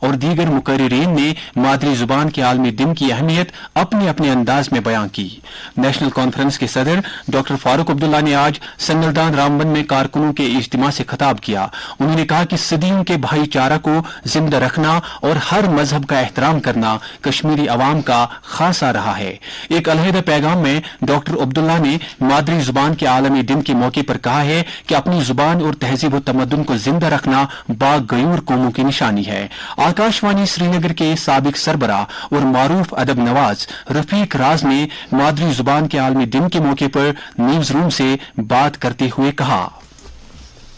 اور دیگر مقررین نے مادری زبان کے عالمی دن کی اہمیت اپنے اپنے انداز میں بیان کی۔ نیشنل کانفرنس کے صدر ڈاکٹر فاروق عبداللہ نے آج سنگلدان رامبن میں کارکنوں کے اجتماع سے خطاب کیا۔ انہوں نے کہا کہ صدیوں کے بھائی چارہ کو زندہ رکھنا اور ہر مذہب کا احترام کرنا کشمیری عوام کا خاصہ رہا ہے۔ ایک علیحدہ پیغام میں ڈاکٹر عبداللہ نے مادری زبان کے عالمی دن کے موقع پر کہا ہے کہ اپنی زبان اور تہذیب و تمدن کو زندہ رکھنا باغیور قوموں کی نشانی ہے۔ آکاش وانی سری نگر کے سابق سربراہ اور معروف ادب نواز رفیق راز نے مادری زبان کے عالمی دن کے موقع پر نیوز روم سے بات کرتے ہوئے کہا،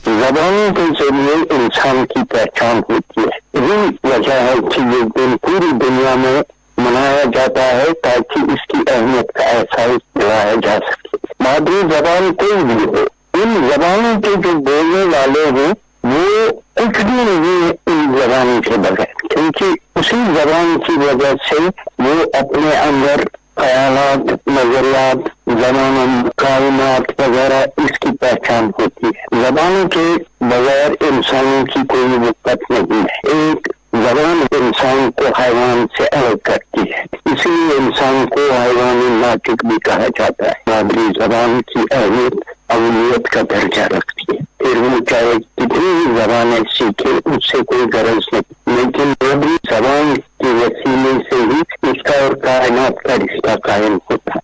زبانوں کے ذریعے انسان کی پہچان ہوتی ہے۔ یہی وجہ ہے کہ یہ دن پوری دنیا میں منایا جاتا ہے تاکہ اس کی اہمیت کا احساس دلایا جا سکے۔ مادری زبان کوئی بھی ہو، ان زبانوں کے جو بولنے والے ہیں وہ کچھ بھی نہیں ان زبانوں کے بغیر، کیونکہ اسی زبان کی وجہ سے وہ اپنے اندر خیالات، نظریات، زبان، کائنات وغیرہ اس کی پہچان ہوتی ہے۔ زبانوں کے بغیر انسانوں کی کوئی وقت نہیں ہے۔ ایک زبان انسان کو حیوان سے الگ کرتی ہے، اسی لیے انسان کو حیوان ناطق بھی کہا جاتا ہے۔ مادری زبان کی اہمیت اولویت کا درجہ رکھتی ہے، پھر وہ چاہے کتنی بھی زبانیں سیکھے اس سے کوئی غرض نہیں، لیکن مادری زبان کے وسیلے سے ہی اس کا اور کائنات کا رشتہ قائم ہوتا ہے۔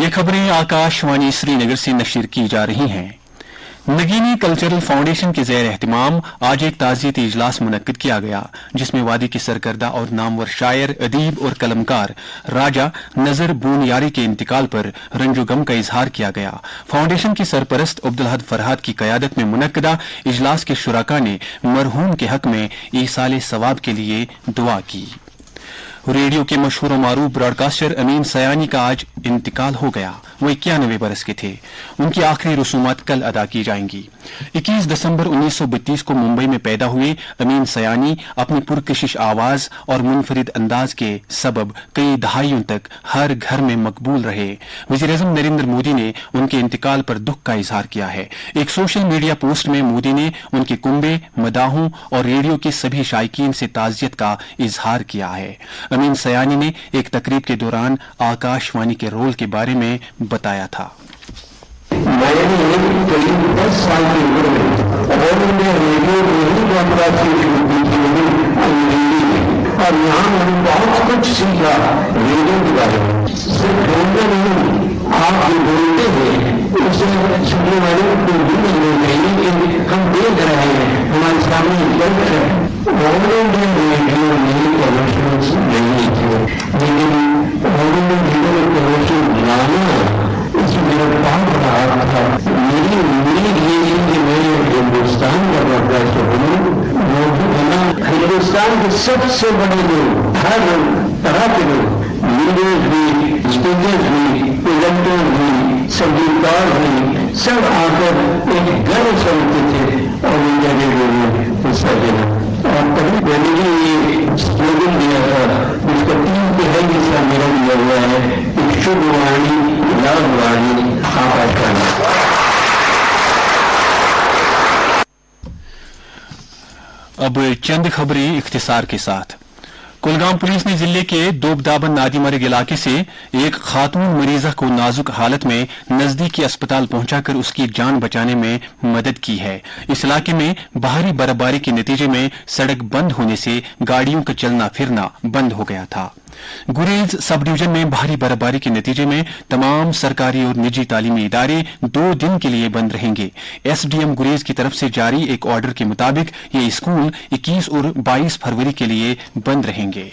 یہ خبریں آکاش وانی سری نگر سے نشر کی جا رہی ہیں۔ نگینی کلچرل فاؤنڈیشن کے زیر اہتمام آج ایک تعزیتی اجلاس منعقد کیا گیا، جس میں وادی کی سرکردہ اور نامور شاعر، ادیب اور قلمکار راجہ نظر بونیاری کے انتقال پر رنج و غم کا اظہار کیا گیا۔ فاؤنڈیشن کی سرپرست عبدالحد فرحات کی قیادت میں منعقدہ اجلاس کے شرکاء نے مرحوم کے حق میں ایصال ثواب کے لیے دعا کی۔ ریڈیو کے مشہور و معروف براڈ کاسٹر امین سیانی کا آج انتقال ہو گیا۔ وہ 91 برس کے تھے۔ ان کی آخری رسومات کل ادا کی جائیں گی۔ 21 دسمبر 1932 کو ممبئی میں پیدا ہوئے امین سیانی اپنی پرکشش آواز اور منفرد انداز کے سبب کئی دہائیوں تک ہر گھر میں مقبول رہے۔ وزیر اعظم نریندر مودی نے ان کے انتقال پر دکھ کا اظہار کیا ہے۔ ایک سوشل میڈیا پوسٹ میں مودی نے ان کے کنبے، مداحوں اور ریڈیو کے سبھی شائقین سے تعزیت کا اظہار کیا ہے۔ امین سیانی نے ایک تقریب کے دوران آکاش وانی کے رول کے بارے میں بتایا تھا، میں نے قریب 10 سال کی عمر میں آل انڈیا ریڈیو میں ہی براڈکاسٹنگ شروع کی تھی انگریزی میں، اور یہاں میں نے بہت کچھ سیکھا ریڈیو کے بارے میں۔ صرف بولتے نہیں، آپ جو بولتے ہیں اسے سننے والوں کو بھی نہیں چاہیے کہ ہم دیکھ رہے ہیں، ہمارے سامنے درد ہے۔ آل انڈیا ریڈیو میں کمرشلس نہیں تھے، لیکن آل انڈیا ریڈیو میں کمرشل بنانا اس میرا بہت بڑا تھا۔ میری امید یہ ہے کہ میں ہندوستان کا براڈکاسٹر ہوں، وہ بھی بنا ہندوستان کے سب سے بڑے لوگ، ہر طرح کے لوگ، لیڈرز بھی، اسپیکرز بھی، پریزنٹر بھی، سنگیتکار بھی، سب آ کر ایک گھر سمجھتے تھے اور انڈیا ریڈیو میں حصہ لینا۔ اور تبھی میں نے یہ سلوگن دیا تھا جس کا 3 تہائی حصہ میرا دیا ہوا ہے، ایک شبھ وانی، لال وانی، آکاش وانی۔ اب چند خبریں اختصار کے ساتھ۔ کلگام پولیس نے ضلع کے دوبدابن نادی مرگ علاقے سے ایک خاتون مریضہ کو نازک حالت میں نزدیکی اسپتال پہنچا کر اس کی جان بچانے میں مدد کی ہے۔ اس علاقے میں بھاری برفباری کے نتیجے میں سڑک بند ہونے سے گاڑیوں کا چلنا پھرنا بند ہو گیا تھا۔ گریز سب ڈویژن میں بھاری برفباری کے نتیجے میں تمام سرکاری اور نجی تعلیمی ادارے 2 دن کے لیے بند رہیں گے۔ ایس ڈی ایم گریز کی طرف سے جاری ایک آرڈر کے مطابق یہ اسکول 21 اور 22 فروری کے لیے بند رہیں گے۔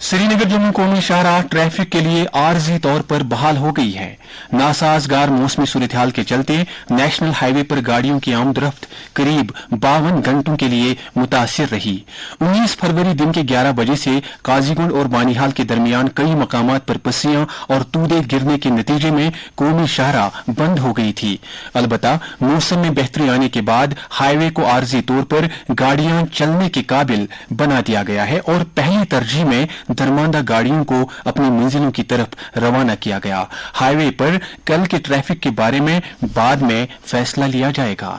سری نگر جموں قومی شاہراہ ٹریفک کے لیے عارضی طور پر بحال ہو گئی ہے۔ ناسازگار موسمی صورتحال کے چلتے نیشنل ہائی وے پر گاڑیوں کی آمد و رفت قریب 52 گھنٹوں کے لیے متاثر رہی۔ 19 فروری دن کے 11 بجے سے قاضی گنڈ اور بانیہال کے درمیان کئی مقامات پر پسیاں اور تودے گرنے کے نتیجے میں قومی شاہراہ بند ہو گئی تھی۔ البتہ موسم میں بہتری آنے کے بعد ہائی وے کو عارضی طور پر گاڑیاں چلنے کے قابل بنا دیا گیا ہے اور پہلی ترجیح میں درماندہ گاڑیوں کو اپنی منزلوں کی طرف روانہ کیا گیا۔ ہائی وے پر کل کے ٹریفک کے بارے میں بعد میں فیصلہ لیا جائے گا۔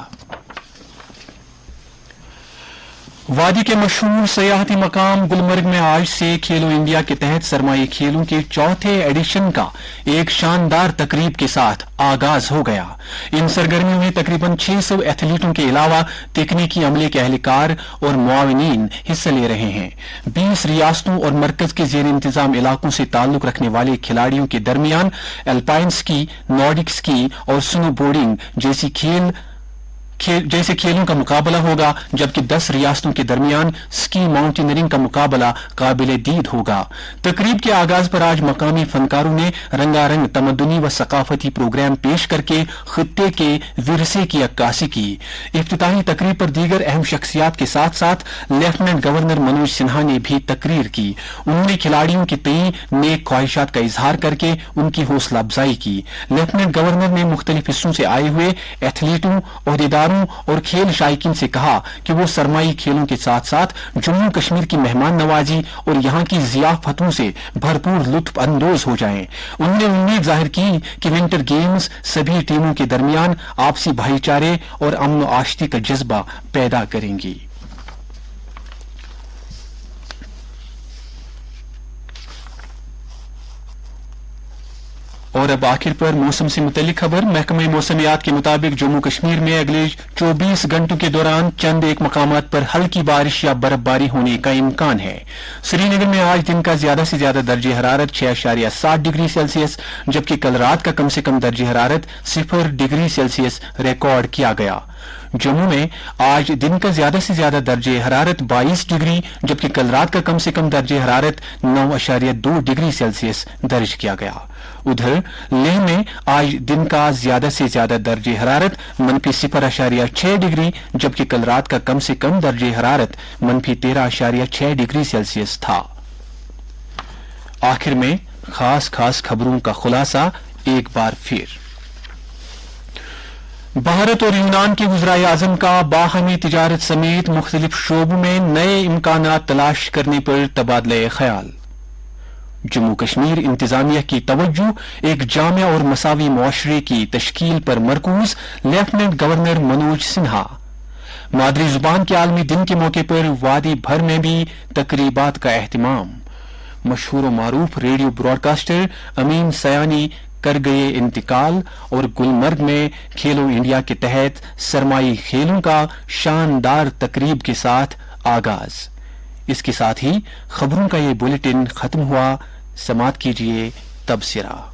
وادی کے مشہور سیاحتی مقام گلمرگ میں آج سے کھیلو انڈیا کے تحت سرمائی کھیلوں کے چوتھے ایڈیشن کا ایک شاندار تقریب کے ساتھ آغاز ہو گیا۔ ان سرگرمیوں میں تقریباً 600 ایتھلیٹوں کے علاوہ تکنیکی عملے کے اہلکار اور معاونین حصہ لے رہے ہیں۔ 20 ریاستوں اور مرکز کے زیر انتظام علاقوں سے تعلق رکھنے والے کھلاڑیوں کے درمیان الپائن سکی، نارڈک سکی اور سنو بورڈنگ جیسے کھیلوں کا مقابلہ ہوگا، جبکہ 10 ریاستوں کے درمیان سکی ماؤنٹینئرنگ کا مقابلہ قابل دید ہوگا۔ تقریب کے آغاز پر آج مقامی فنکاروں نے رنگا رنگ تمدنی و ثقافتی پروگرام پیش کر کے خطے کے ورثے کی عکاسی کی۔ افتتاحی تقریب پر دیگر اہم شخصیات کے ساتھ ساتھ لیفٹیننٹ گورنر منوج سنہا نے بھی تقریر کی۔ انہوں نے کھلاڑیوں کے تئیں نیک خواہشات کا اظہار کر کے ان کی حوصلہ افزائی کی۔ لیفٹیننٹ گورنر نے مختلف حصوں سے آئے ہوئے ایتھلیٹوں، عہدیداروں اور کھیل شائقین سے کہا کہ وہ سرمائی کھیلوں کے ساتھ ساتھ جموں کشمیر کی مہمان نوازی اور یہاں کی ضیافتوں سے بھرپور لطف اندوز ہو جائیں۔ انہوں نے امید ظاہر کی کہ ونٹر گیمز سبھی ٹیموں کے درمیان آپسی بھائی چارے اور امن و آشتی کا جذبہ پیدا کریں گی۔ اور اب آخر پر موسم سے متعلق خبر۔ محکمہ موسمیات کے مطابق جموں کشمیر میں اگلے 24 گھنٹوں کے دوران چند ایک مقامات پر ہلکی بارش یا برف باری ہونے کا امکان ہے۔ سری نگر میں آج دن کا زیادہ سے زیادہ درجہ حرارت 6.7 ڈگری سیلسیس جبکہ کل رات کا کم سے کم درجہ حرارت 0 ڈگری سیلسیس ریکارڈ کیا گیا۔ جموں میں آج دن کا زیادہ سے زیادہ درجہ حرارت 22 ڈگری جبکہ کل رات کا کم سے کم درجہ حرارت 9.2 ڈگری سیلسیس درج کیا گیا۔ ادھر لیہ میں آج دن کا زیادہ سے زیادہ درجہ حرارت -0.6 ڈگری جبکہ کل رات کا کم سے کم درجہ حرارت -13.6 ڈگری سیلسیس تھا۔ آخر میں خاص خبروں کا خلاصہ ایک بار پھر۔ بھارت اور یونان کے وزرائے اعظم کا باہمی تجارت سمیت مختلف شعبوں میں نئے امکانات تلاش کرنے پر تبادلہ خیال۔ جموں کشمیر انتظامیہ کی توجہ ایک جامع اور مساوی معاشرے کی تشکیل پر مرکوز، لیفٹیننٹ گورنر منوج سنہا۔ مادری زبان کے عالمی دن کے موقع پر وادی بھر میں بھی تقریبات کا اہتمام۔ مشہور و معروف ریڈیو براڈ کاسٹر امین سیانی کر گئے انتقال اور گلمرگ میں کھیلو انڈیا کے تحت سرمائی کھیلوں کا شاندار تقریب کے ساتھ آغاز۔ اس کے ساتھ ہی خبروں کا یہ بلیٹن ختم ہوا۔ سماعت کیجیے تبصرہ۔